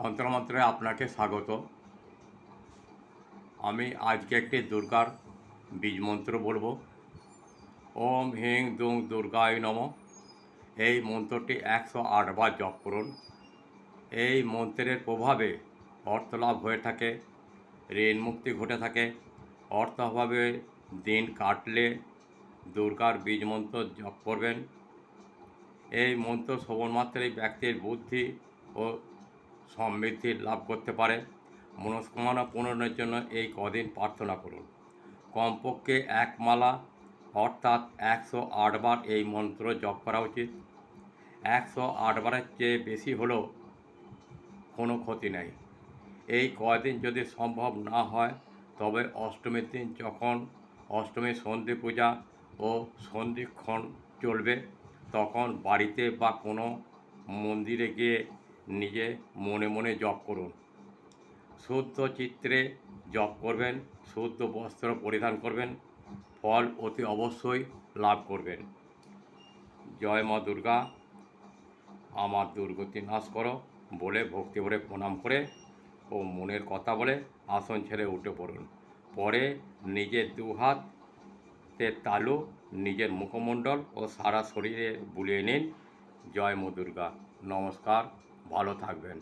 তন্ত্রমন্ত্রে আপনাকে স্বাগত। আমি আজকে একটি দুর্গার বীজ মন্ত্র বলবো। ওম হিং দুং দুর্গায় নমঃ। এই মন্ত্রটি 108 বার জপ করুন। এই মন্ত্রের প্রভাবে অর্থলাভ হয়ে থাকে, ঋণ মুক্তি ঘটে থাকে। অর্থাভাবে দিন কাটলে দুর্গার বীজ মন্ত্র জপ করবেন। এই মন্ত্র শ্রবণ মাত্রেই ব্যক্তির বুদ্ধি ও সমৃদ্ধি লাভ করতে পারে। মনস্কামনা পূরণের জন্য এই কদিন প্রার্থনা করুন। কমপক্ষে এক মালা অর্থাৎ 108 বার এই মন্ত্র জপ করা উচিত। 108 বারের চেয়ে বেশি হলেও কোনো ক্ষতি নেই। এই কদিন যদি সম্ভব না হয় তবে অষ্টমীর দিন, যখন অষ্টমীর সন্ধি পূজা ও সন্ধিক্ষণ চলবে, তখন বাড়িতে বা কোনো মন্দিরে গিয়ে নিজে মনে মনে জপ করুন। শুদ্ধ চিত্রে জপ করবেন, শুদ্ধ বস্ত্র পরিধান করবেন, ফল অতি অবশ্যই লাভ করবেন। জয় মা দুর্গা, আমার দুর্গতি নাশ করো বলে ভক্তি ভরে প্রণাম করে ও মনের কথা বলে আসন ছেড়ে উঠে পড়ুন। পরে নিজের দুহাতে তালু নিজের মুখমণ্ডল ও সারা শরীরে বুলিয়ে নিন। জয় মা দুর্গা। নমস্কার, ভালো থাকবেন।